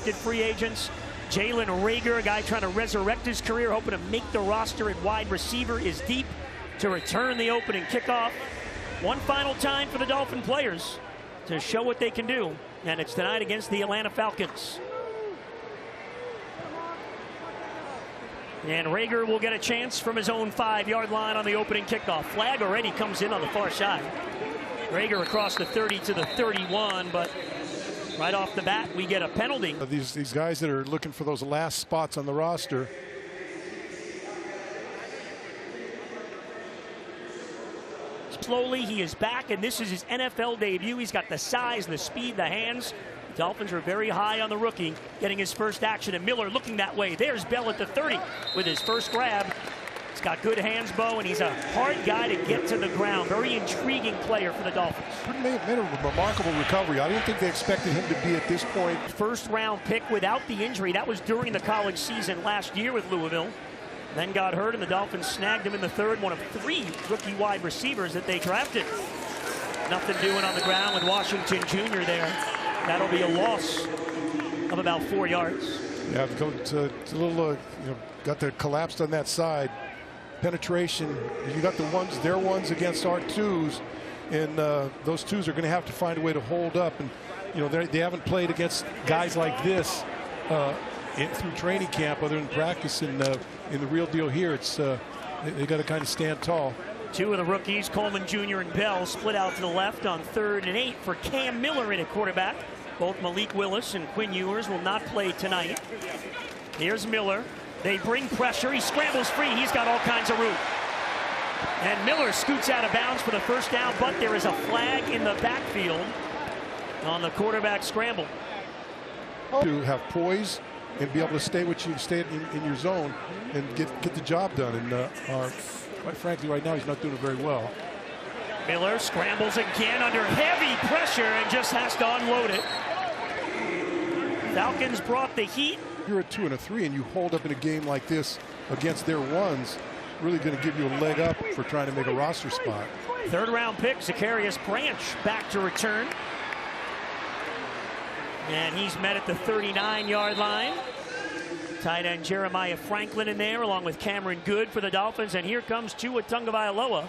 undrafted free agents. Jalen Reagor, a guy trying to resurrect his career, hoping to make the roster at wide receiver, is deep to return the opening kickoff. One final time for the Dolphin players to show what they can do, and it's tonight against the Atlanta Falcons. And Reagor will get a chance from his own 5-yard line on the opening kickoff. Flag already comes in on the far side. Reagor across the 30 to the 31, but right off the bat, we get a penalty. These guys that are looking for those last spots on the roster. Slowly, he is back, and this is his NFL debut. He's got the size, the speed, the hands. The Dolphins are very high on the rookie, getting his first action, and Miller looking that way. There's Bell at the 30 with his first grab. He's got good hands, Bo, and he's a hard guy to get to the ground. Very intriguing player for the Dolphins. Made a remarkable recovery. I didn't think they expected him to be at this point. First-round pick without the injury. That was during the college season last year with Louisville. Then got hurt, and the Dolphins snagged him in the third, one of 3 rookie wide receivers that they drafted. Nothing doing on the ground with Washington Jr. there. That'll be a loss of about 4 yards. Yeah, it's a little, got the collapsed on that side. Penetration, you got the ones, their ones against our 2s, and those 2s are going to have to find a way to hold up. And they haven't played against guys like this through training camp, other than practice. In the real deal here, it's they got to kind of stand tall. 2 of the rookies, Coleman Jr. and Bell, split out to the left on 3rd and 8 for Cam Miller in at quarterback. Both Malik Willis and Quinn Ewers will not play tonight. Here's Miller. They bring pressure. He scrambles free. He's got all kinds of room. And Miller scoots out of bounds for the first down, but there is a flag in the backfield on the quarterback scramble. To have poise and be able to stay in your zone and get the job done. And quite frankly, right now he's not doing it very well. Miller scrambles again under heavy pressure and just has to unload it. Falcons brought the heat. You're a 2 and a 3, and you hold up in a game like this against their 1s, really going to give you a leg up for trying to make a roster spot. 3rd-round pick, Zacharias Branch, back to return. And he's met at the 39-yard line. Tight end Jeremiah Franklin in there, along with Cameron Good for the Dolphins. And here comes Tua Tagovailoa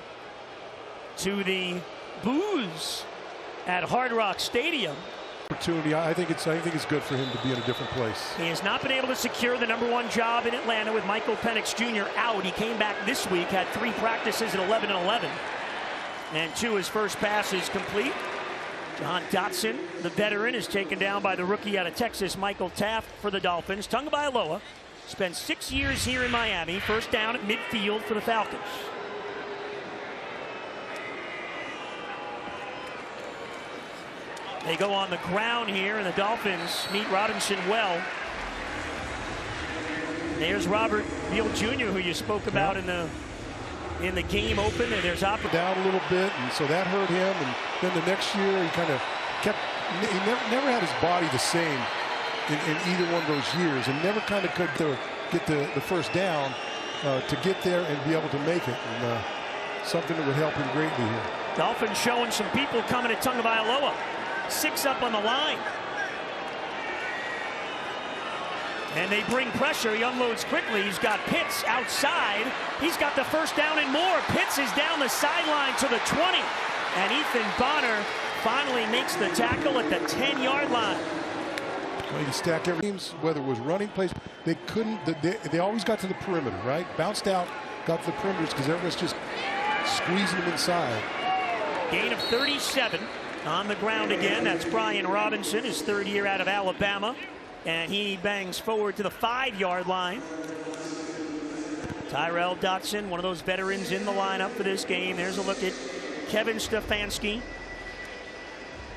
to the booze at Hard Rock Stadium. Opportunity. I think it's good for him to be in a different place. He has not been able to secure the #1 job in Atlanta with Michael Penix Jr. out. He came back this week, had 3 practices at 11-11. And Tua's first pass is complete. John Dotson, the veteran, is taken down by the rookie out of Texas, Michael Taft, for the Dolphins. Tagovailoa spent 6 years here in Miami. First down at midfield for the Falcons. They go on the ground here, and the Dolphins meet Robinson well. There's Robert Beal Jr., who you spoke about in the game open, and there's down a little bit, and so that hurt him. And then the next year, he kind of kept. He never had his body the same in either one of those years, and never kind of could get the first down to get there and be able to make it. And something that would help him greatly here. Dolphins showing some people coming at Tagovailoa. 6 up on the line. And they bring pressure. He unloads quickly. He's got Pitts outside. He's got the first down and more. Pitts is down the sideline to the 20. And Ethan Bonner finally makes the tackle at the 10-yard line. Well, you stack every teams, whether it was running plays, they couldn't. They always got to the perimeter, right? Bounced out, got to the perimeters because everyone's just squeezing them inside. Gain of 37 on the ground again. That's Brian Robinson, his 3rd year out of Alabama. And he bangs forward to the 5-yard line. Tyrell Dotson, one of those veterans in the lineup for this game. There's a look at Kevin Stefanski.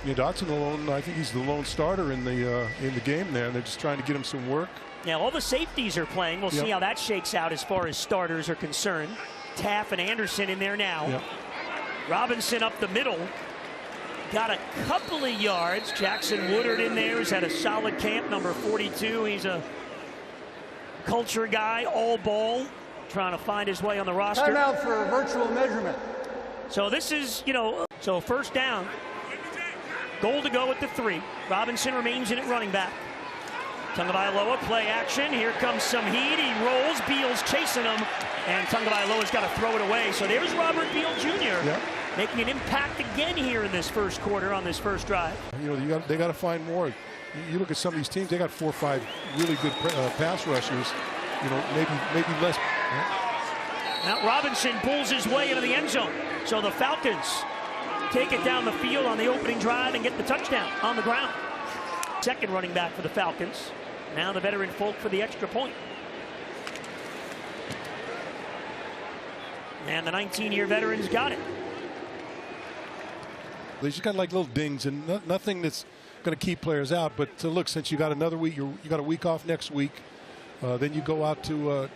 Yeah, Dotson alone. I think he's the lone starter in the game there. And they're just trying to get him some work. Now all the safeties are playing. We'll see how that shakes out as far as starters are concerned. Taff and Anderson in there now. Yep. Robinson up the middle. Got a couple of yards. Jackson Woodard in there. He's had a solid camp, number 42. He's a culture guy, all ball, trying to find his way on the roster. Timeout for virtual measurement. So this is, so first down. Goal to go at the 3. Robinson remains in at running back. Tagovailoa, play action. Here comes some heat. He rolls. Beal's chasing him. And Tagovailoa's got to throw it away. So there's Robert Beal Jr. Making an impact again here in this first quarter on this first drive. You know, they got to find more. You look at some of these teams, they got 4 or 5 really good pass rushers. You know, maybe less. Now Robinson pulls his way into the end zone. So the Falcons take it down the field on the opening drive and get the touchdown on the ground. Second running back for the Falcons. Now the veteran Folk for the extra point. And the 19-year veterans got it. They just got like little dings and nothing that's going to keep players out. But look, since you got another week, you got a week off next week. Then you go out to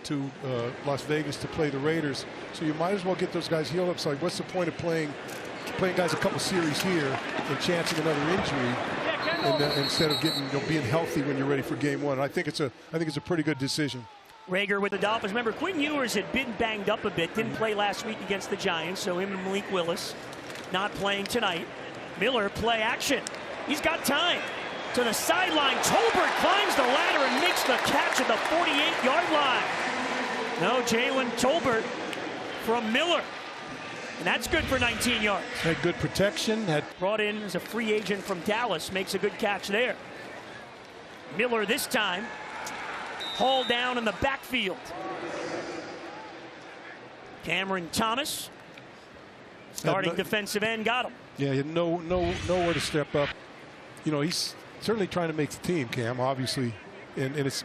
Las Vegas to play the Raiders. So you might as well get those guys healed up. So like, what's the point of playing guys a couple series here and chancing another injury instead of getting being healthy when you're ready for game one? I think it's a pretty good decision. Rager with the Dolphins. Remember, Quinn Ewers had been banged up a bit. Didn't play last week against the Giants. So him and Malik Willis not playing tonight. Miller, play action. He's got time. To the sideline, Tolbert climbs the ladder and makes the catch at the 48-yard line. No, Jalen Tolbert from Miller. And that's good for 19 yards. Had good protection. Had brought in as a free agent from Dallas. Makes a good catch there. Miller this time. Hauled down in the backfield. Cameron Thomas. Starting defensive end got him. Yeah, he had nowhere to step up. You know, he's certainly trying to make the team, Cam, obviously, and it's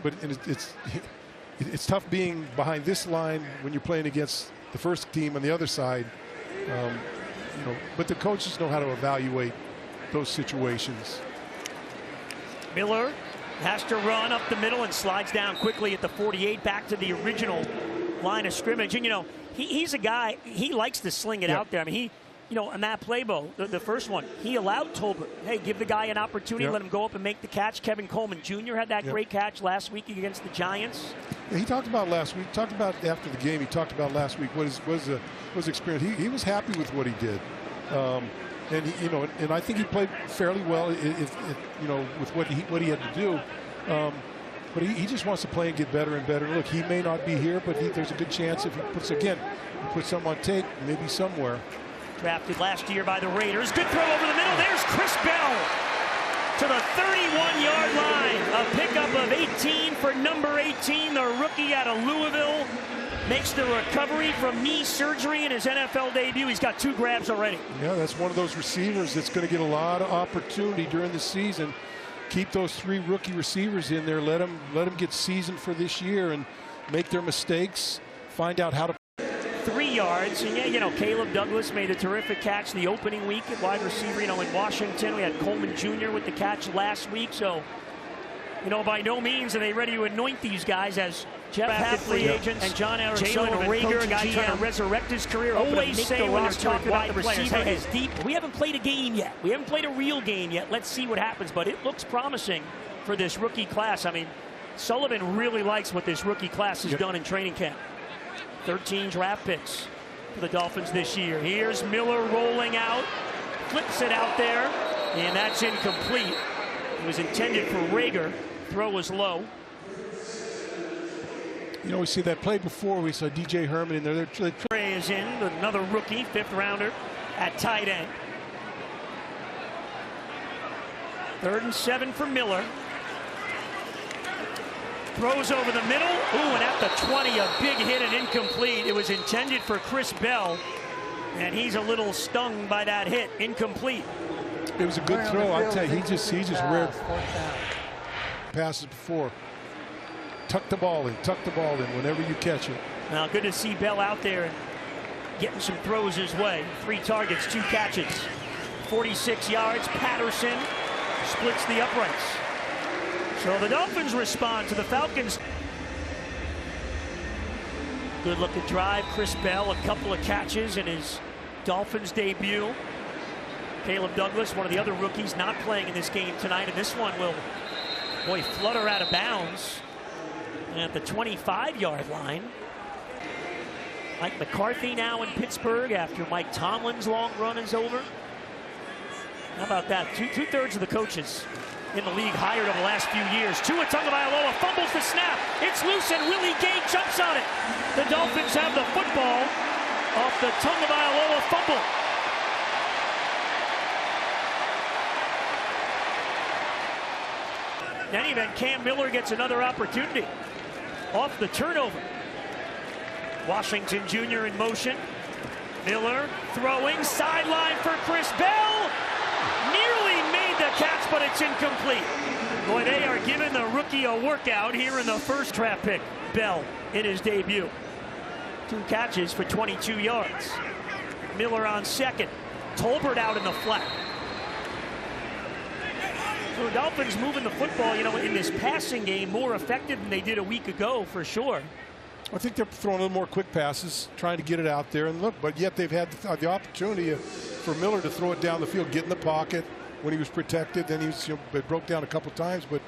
tough being behind this line when you're playing against the first team on the other side. You know, but the coaches know how to evaluate those situations. Miller has to run up the middle and slides down quickly at the 48, back to the original line of scrimmage. And you know, he's a guy, he likes to sling it out there. I mean, you know, and that play, Bo, the first one, he allowed Tolbert, hey, give the guy an opportunity, let him go up and make the catch. Kevin Coleman Jr. had that great catch last week against the Giants. Yeah, he talked about last week, after the game, he talked about last week what his experience. He was happy with what he did. And he, you know, and I think he played fairly well, you know, with what he had to do. But he just wants to play and get better and better. Look, he may not be here, but there's a good chance if he puts something on tape, maybe somewhere. Drafted last year by the Raiders. Good throw over the middle. There's Chris Bell to the 31-yard line. A pickup of 18 for number 18. The rookie out of Louisville makes the recovery from knee surgery in his NFL debut. He's got 2 grabs already. Yeah, that's one of those receivers that's going to get a lot of opportunity during the season. Keep those 3 rookie receivers in there. Let them get seasoned for this year and make their mistakes. Find out how to. 3 yards, and yeah, you know, Caleb Douglas made a terrific catch the opening week at wide receiver. You know, in Washington, we had Coleman Jr. with the catch last week. So, you know, by no means are they ready to anoint these guys as Jeff free agents. And John Jalen Rager, a guy trying to resurrect his career. Always say when they're talking about the receiver is deep. We haven't played a game yet. We haven't played a real game yet. Let's see what happens. But it looks promising for this rookie class. I mean, Sullivan really likes what this rookie class has done in training camp. 13 draft picks for the Dolphins this year. Here's Miller rolling out, flips it out there, and that's incomplete. It was intended for Rager. Throw was low. You know, we see that play before. We saw DJ Herman in there. Trey is in, another rookie, 5th rounder at tight end. 3rd and 7 for Miller. Throws over the middle. Ooh, and at the 20, a big hit and incomplete. It was intended for Chris Bell, and he's a little stung by that hit. Incomplete. It was a good throw. I'll tell you, he just read passes before. Tuck the ball in whenever you catch it. Now, good to see Bell out there and getting some throws his way. 3 targets, 2 catches. 46 yards. Patterson splits the uprights. So the Dolphins respond to the Falcons. Good looking drive. Chris Bell, a couple of catches in his Dolphins debut. Caleb Douglas, one of the other rookies, not playing in this game tonight. And this one will, boy, flutter out of bounds at the 25-yard line. Mike McCarthy now in Pittsburgh after Mike Tomlin's long run is over. How about that? Two-thirds of the coaches in the league hired over the last few years. Tua Tagovailoa fumbles the snap. It's loose and Willie Gay jumps on it. The Dolphins have the football off the Tagovailoa fumble. In any event, Cam Miller gets another opportunity off the turnover. Washington Jr. in motion. Miller throwing, sideline for Chris Bell. Nearly made the catch, but it's incomplete. Boy, they are giving the rookie a workout here in the first draft pick. Bell in his debut. 2 catches for 22 yards. Miller on second. Tolbert out in the flat. So the Dolphins moving the football, in this passing game more effective than they did a week ago for sure. I think they're throwing a little more quick passes, trying to get it out there and look, but yet they've had the opportunity for Miller to throw it down the field, get in the pocket when he was protected. Then he was, it broke down a couple times, but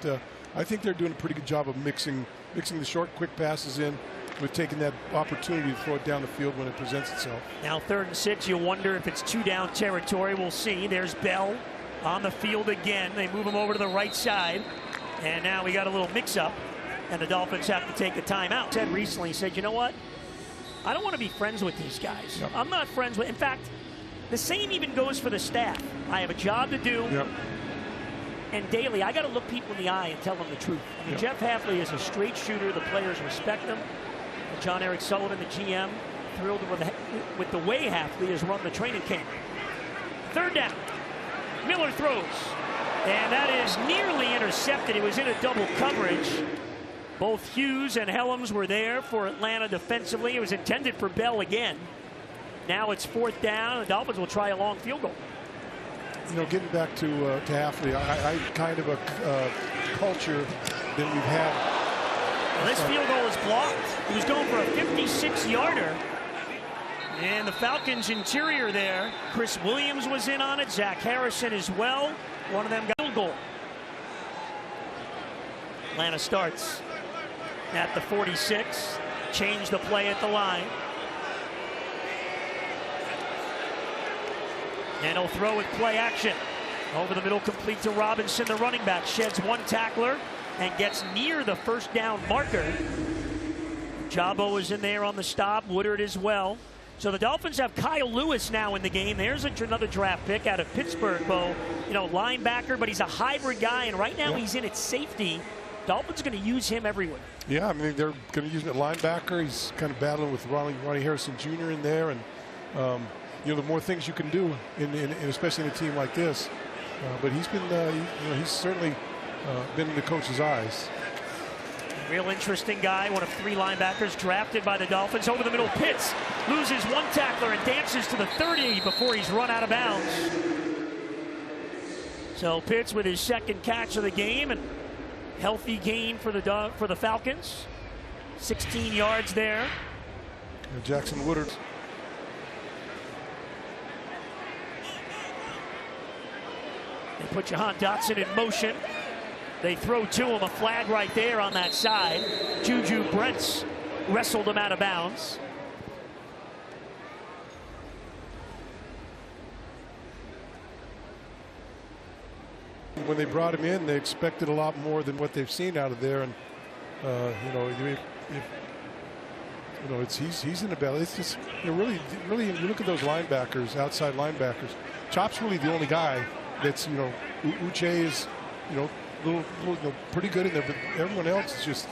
I think they're doing a pretty good job of mixing the short, quick passes in with taking that opportunity to throw it down the field when it presents itself. Now 3rd and 6, you wonder if it's 2-down territory. We'll see. There's Bell on the field again. They move him over to the right side, and now we got a little mix-up. And the Dolphins have to take a timeout. Said recently, said, you know what? I don't want to be friends with these guys. Yep. I'm not friends with. In fact, the same even goes for the staff. I have a job to do. Yep. And daily, I got to look people in the eye and tell them the truth. I mean, Yep. Jeff Hafley is a straight shooter. The players respect him. And John Eric Sullivan, the GM, thrilled with the way Hafley has run the training camp. 3rd down. Miller throws. And that is nearly intercepted. It was in a double coverage. Both Hughes and Helms were there for Atlanta defensively. It was intended for Bell again. Now it's 4th down. The Dolphins will try a long field goal. Getting back to Hafley, I kind of a culture that we've had. Well, this field goal is blocked. He was going for a 56-yarder. And the Falcons interior there, Chris Williams was in on it. Zach Harrison as well. One of them got a field goal. Atlanta starts at the 46. Change the play at the line. And he'll throw with play action. Over the middle, complete to Robinson, the running back. Sheds 1 tackler and gets near the 1st down marker. Jabo is in there on the stop. Woodard as well. So the Dolphins have Kyle Lewis now in the game. There's another draft pick out of Pittsburgh, Bo. Linebacker, but he's a hybrid guy, and right now he's in at safety. Dolphins are going to use him everywhere. Yeah, I mean, they're going to use him at linebacker. He's kind of battling with Ronnie Harrison Jr. in there, and the more things you can do, especially in a team like this. But he's been, he's certainly been in the coach's eyes. Real interesting guy, one of 3 linebackers drafted by the Dolphins. Over the middle, Pitts loses 1 tackler and dances to the 30 before he's run out of bounds. So Pitts with his 2nd catch of the game, and healthy gain for the Falcons. 16 yards there. And Jackson Woodard. They put Jahan Dotson in motion. They throw to him, a flag right there on that side. Juju Brents wrestled him out of bounds. When they brought him in, they expected a lot more than what they've seen out of there, and he's in the battle. It's just really, you look at those linebackers, outside linebackers. Chop's really the only guy that's Uche is little pretty good in there, but everyone else is just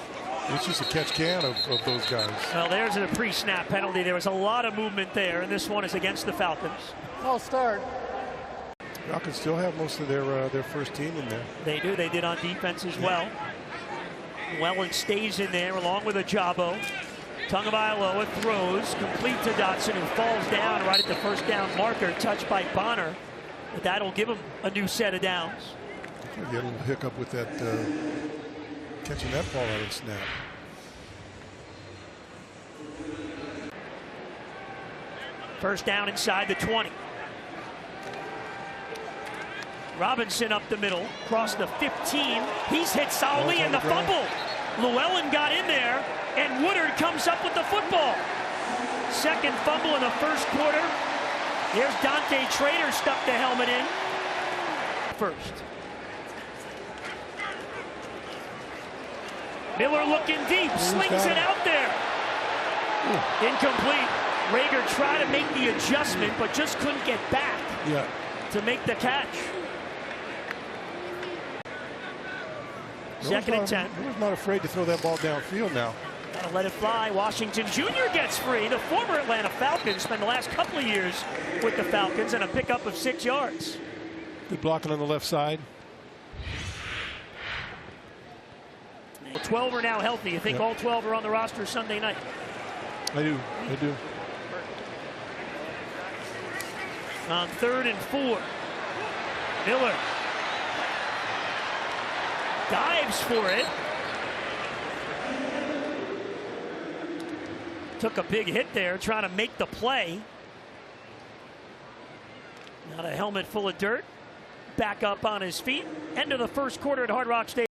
a catch can of those guys. Well, there's a pre-snap penalty. There was a lot of movement there, and this one is against the Falcons. I'll start. Falcons still have most of their first team in there. They do. They did on defense as well. Wellen stays in there along with Ajabo. Tagovailoa throws complete to Dotson, who falls down right at the 1st down marker, touched by Bonner. But that'll give him a new set of downs. I get a little hiccup with that catching that ball out of the snap. First down inside the 20. Robinson up the middle, across the 15. He's hit solidly, and the fumble. Llewellyn got in there, and Woodard comes up with the football. 2nd fumble in the 1st quarter. Here's Dante Trader, stuck the helmet in. First. Miller looking deep, slings it out there. Incomplete. Rager tried to make the adjustment, but just couldn't get back to make the catch. Second and 10. He was not afraid to throw that ball downfield now. Gotta let it fly. Washington Jr. gets free. The former Atlanta Falcons spent the last couple of years with the Falcons and a pickup of 6 yards. Good blocking on the left side. 12 are now healthy. You think all 12 are on the roster Sunday night? I do. On 3rd and 4. Miller dives for it. Took a big hit there, trying to make the play. Not a helmet full of dirt. Back up on his feet. End of the first quarter at Hard Rock Stadium.